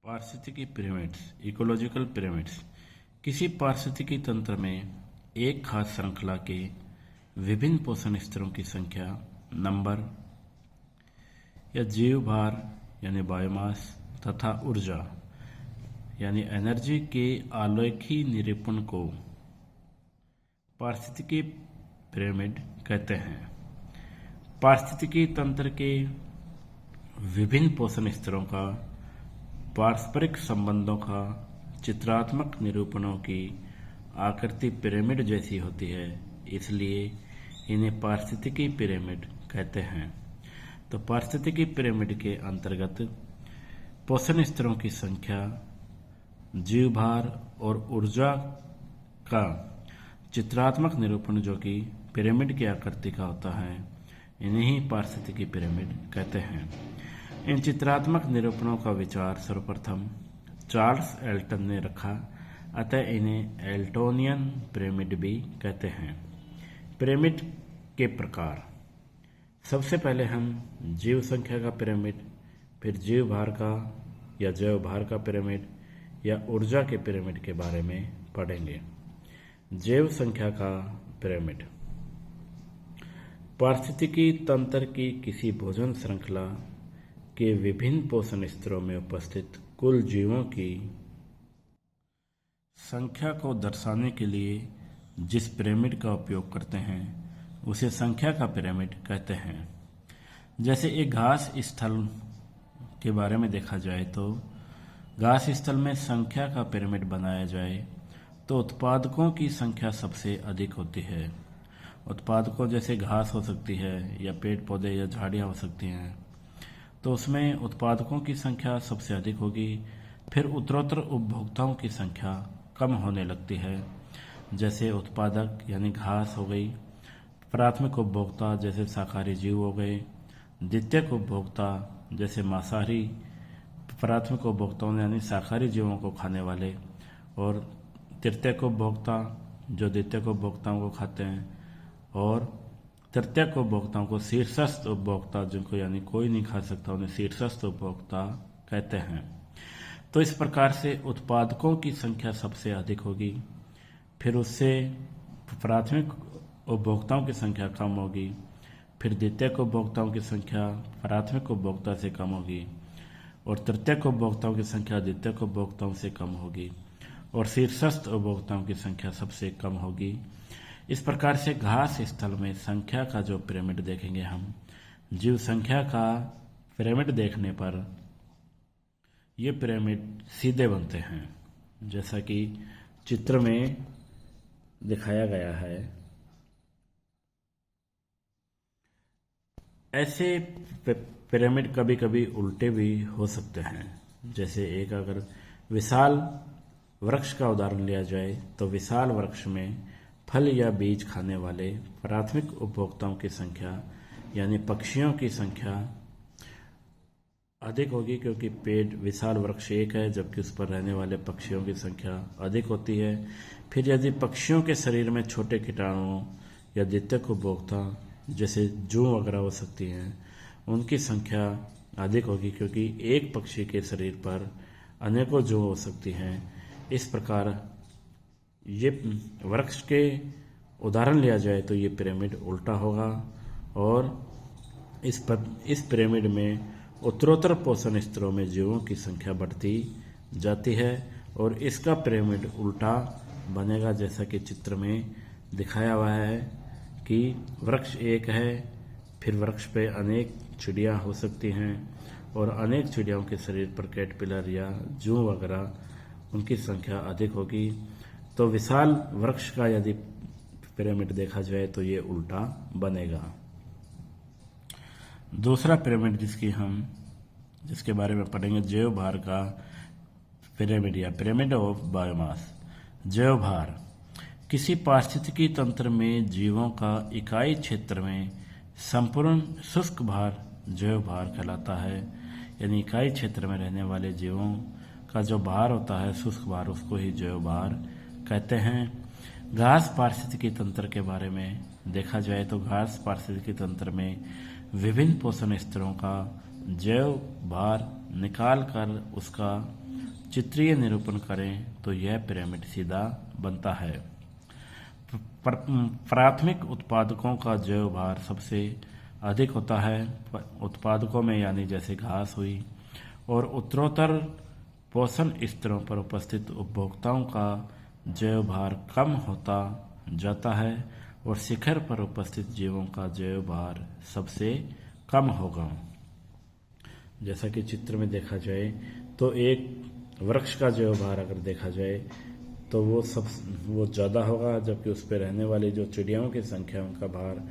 पारिस्थितिकी pyramids ecological pyramids किसी पारिस्थितिकी तंत्र में एक खास श्रृंखला के विभिन्न पोषण स्तरों की संख्या, नंबर या जीव भार यानी बायोमास तथा ऊर्जा यानी एनर्जी के आलेखी निरूपण को पारिस्थितिकी पिरामिड कहते हैं। पारिस्थितिकी तंत्र के विभिन्न पोषण स्तरों का पारस्परिक संबंधों का चित्रात्मक निरूपणों की आकृति पिरामिड जैसी होती है, इसलिए इन्हें पारिस्थितिकी पिरामिड कहते हैं। तो पारिस्थितिकी पिरामिड के अंतर्गत पोषण स्तरों की संख्या, जीव भार और ऊर्जा का चित्रात्मक निरूपण जो कि पिरामिड की आकृति का होता है, इन्हें ही पारिस्थितिकी पिरामिड कहते हैं। इन चित्रात्मक निरूपणों का विचार सर्वप्रथम चार्ल्स एल्टन ने रखा, अतः इन्हें एल्टोनियन पिरामिड भी कहते हैं। पिरामिड के प्रकार, सबसे पहले हम जीव संख्या का पिरामिड, फिर जीव भार का या जैव भार का पिरामिड या ऊर्जा के पिरामिड के बारे में पढ़ेंगे। जैव संख्या का पिरामिड पारिस्थितिकी तंत्र की किसी भोजन श्रृंखला के विभिन्न पोषण स्तरों में उपस्थित कुल जीवों की संख्या को दर्शाने के लिए जिस पिरामिड का उपयोग करते हैं उसे संख्या का पिरामिड कहते हैं। जैसे एक घास स्थल के बारे में देखा जाए तो घास स्थल में संख्या का पिरामिड बनाया जाए तो उत्पादकों की संख्या सबसे अधिक होती है। उत्पादकों जैसे घास हो सकती है या पेड़ पौधे या झाड़ियाँ हो सकती हैं, तो उसमें उत्पादकों की संख्या सबसे अधिक होगी। फिर उत्तरोत्तर उपभोक्ताओं की संख्या कम होने लगती है। जैसे उत्पादक यानी घास हो गई, प्राथमिक उपभोक्ता जैसे शाकाहारी जीव हो गए, द्वितीयक उपभोक्ता जैसे मांसाहारी, प्राथमिक उपभोक्ताओं यानी शाकाहारी जीवों को खाने वाले, और तृतीयक उपभोक्ता जो द्वितीयक उपभोक्ताओं को खाते हैं, और तृतीयक उपभोक्ताओं को शीर्षस्थ उपभोक्ता जिनको यानी कोई नहीं खा सकता उन्हें शीर्षस्थ उपभोक्ता कहते हैं। तो इस प्रकार से उत्पादकों की संख्या सबसे अधिक होगी, फिर उससे प्राथमिक उपभोक्ताओं की संख्या कम होगी, फिर द्वितीयक उपभोक्ताओं की संख्या प्राथमिक उपभोक्ता से कम होगी, और तृतीयक उपभोक्ताओं की संख्या द्वितीयक उपभोक्ताओं से कम होगी, और शीर्षस्थ उपभोक्ताओं की संख्या सबसे कम होगी। इस प्रकार से घास स्थल में संख्या का जो पिरामिड देखेंगे हम, जीव संख्या का पिरामिड देखने पर ये पिरामिड सीधे बनते हैं, जैसा कि चित्र में दिखाया गया है। ऐसे पिरामिड कभी कभी उल्टे भी हो सकते हैं। जैसे एक अगर विशाल वृक्ष का उदाहरण लिया जाए तो विशाल वृक्ष में फल या बीज खाने वाले प्राथमिक उपभोक्ताओं की संख्या यानी पक्षियों की संख्या अधिक होगी, क्योंकि पेड़ विशाल वृक्ष एक है जबकि उस पर रहने वाले पक्षियों की संख्या अधिक होती है। फिर यदि पक्षियों के शरीर में छोटे कीटाणुओं या द्वितीयक उपभोक्ता जैसे जू वगैरह हो सकती हैं, उनकी संख्या अधिक होगी, क्योंकि एक पक्षी के शरीर पर अनेकों जू हो सकती हैं। इस प्रकार ये वृक्ष के उदाहरण लिया जाए तो ये पिरामिड उल्टा होगा, और इस पिरामिड में उत्तरोत्तर पोषण स्तरों में जीवों की संख्या बढ़ती जाती है, और इसका पिरामिड उल्टा बनेगा, जैसा कि चित्र में दिखाया हुआ है कि वृक्ष एक है, फिर वृक्ष पे अनेक चिड़िया हो सकती हैं, और अनेक चिड़ियाओं के शरीर पर कैटरपिलर या जू वगैरह उनकी संख्या अधिक होगी। तो विशाल वृक्ष का यदि पिरामिड देखा जाए तो ये उल्टा बनेगा। दूसरा पिरामिड जिसके बारे में पढ़ेंगे, जैव भार का पिरामिड या पिरामिड ऑफ बायोमास। जैव भार किसी पारिस्थितिकी तंत्र में जीवों का इकाई क्षेत्र में संपूर्ण शुष्क भार जैव भार कहलाता है। यानी इकाई क्षेत्र में रहने वाले जीवों का जो भार होता है, शुष्क भार, उसको ही जैव भार कहते हैं। घास पारिस्थितिकी तंत्र के बारे में देखा जाए तो घास पारिस्थितिकी तंत्र में विभिन्न पोषण स्तरों का जैव भार निकाल कर उसका चित्रीय निरूपण करें तो यह पिरामिड सीधा बनता है। प्राथमिक उत्पादकों का जैव भार सबसे अधिक होता है उत्पादकों में, यानी जैसे घास हुई, और उत्तरोत्तर पोषण स्तरों पर उपस्थित उपभोक्ताओं का जैव भार कम होता जाता है और शिखर पर उपस्थित जीवों का जैव भार सबसे कम होगा। जैसा कि चित्र में देखा जाए तो एक वृक्ष का जैव भार अगर देखा जाए तो वो ज़्यादा होगा, जबकि उस पर रहने वाली जो चिड़ियाओं की संख्या उनका भार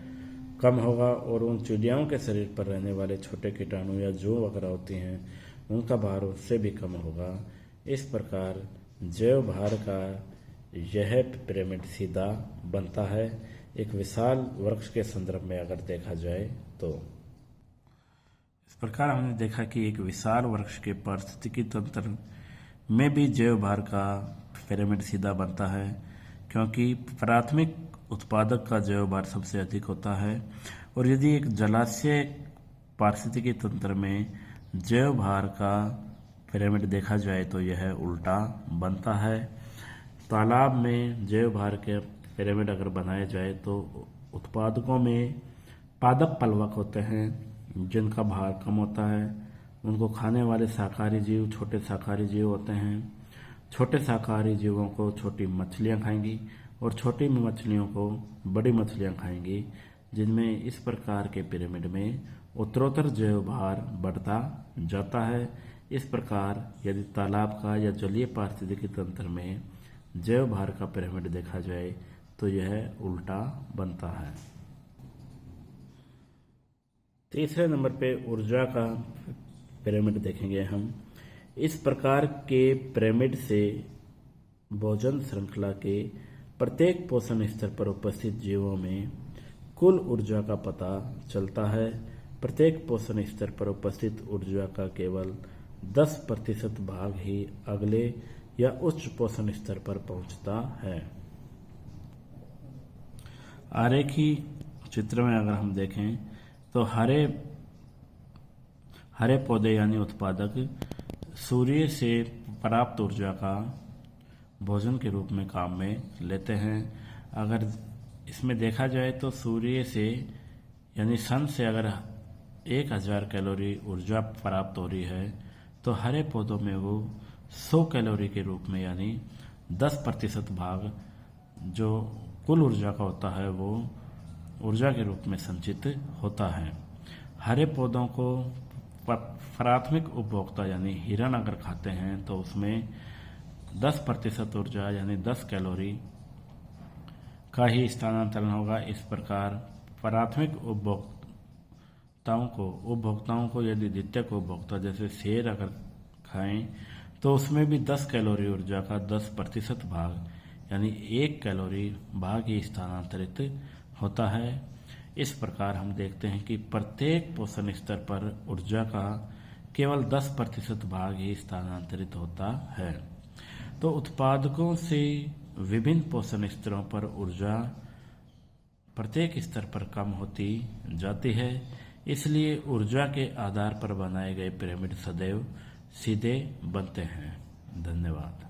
कम होगा, और उन चिड़ियाओं के शरीर पर रहने वाले छोटे कीटाणु या जो वगैरह होती हैं उनका भार उससे भी कम होगा। इस प्रकार जैव भार का यह पिरामिड सीधा बनता है एक विशाल वृक्ष के संदर्भ में अगर देखा जाए तो। इस प्रकार हमने देखा कि एक विशाल वृक्ष के पारिस्थितिकी तंत्र में भी जैव भार का पिरामिड सीधा बनता है, क्योंकि प्राथमिक उत्पादक का जैव भार सबसे अधिक होता है। और यदि एक जलाशय पारिस्थितिकी तंत्र में जैव भार का पिरामिड देखा जाए तो यह उल्टा बनता है। तालाब में जैव भार के पिरामिड अगर बनाया जाए तो उत्पादकों में पादप प्लवक होते हैं जिनका भार कम होता है। उनको खाने वाले शाकाहारी जीव छोटे शाकाहारी जीव होते हैं। छोटे शाकाहारी जीवों को छोटी मछलियां खाएंगी और छोटी मछलियों को बड़ी मछलियां खाएंगी, जिनमें इस प्रकार के पिरामिड में उत्तरोत्तर जैव भार बढ़ता जाता है। इस प्रकार यदि तालाब का या जलीय पारिस्थितिकी तंत्र में जैव भार का पिरामिड देखा जाए तो यह उल्टा बनता है। तीसरे नंबर पे ऊर्जा का पिरामिड देखेंगे हम। इस प्रकार के पिरामिड से भोजन श्रृंखला के प्रत्येक पोषण स्तर पर उपस्थित जीवों में कुल ऊर्जा का पता चलता है। प्रत्येक पोषण स्तर पर उपस्थित ऊर्जा का केवल 10% भाग ही अगले या उच्च पोषण स्तर पर पहुंचता है। आरेखी चित्र में अगर हम देखें तो हरे पौधे यानी उत्पादक सूर्य से प्राप्त ऊर्जा का भोजन के रूप में काम में लेते हैं। अगर इसमें देखा जाए तो सूर्य से यानी सन से अगर 1000 कैलोरी ऊर्जा प्राप्त हो रही है तो हरे पौधों में वो 100 कैलोरी के रूप में यानी 10% भाग जो कुल ऊर्जा का होता है वो ऊर्जा के रूप में संचित होता है। हरे पौधों को प्राथमिक उपभोक्ता यानी हिरण अगर खाते हैं तो उसमें 10% ऊर्जा यानी 10 कैलोरी का ही स्थानांतरण होगा। इस प्रकार प्राथमिक उपभोक्ताओं को यदि द्वितीयक उपभोक्ता जैसे शेर अगर खाएं तो उसमें भी 10 कैलोरी ऊर्जा का 10% भाग यानी 1 कैलोरी भाग ही स्थानांतरित होता है। इस प्रकार हम देखते हैं कि प्रत्येक पोषण स्तर पर ऊर्जा का केवल 10% भाग ही स्थानांतरित होता है। तो उत्पादकों से विभिन्न पोषण स्तरों पर ऊर्जा प्रत्येक स्तर पर कम होती जाती है। इसलिए ऊर्जा के आधार पर बनाए गए पिरामिड सदैव सीधे बनते हैं। धन्यवाद।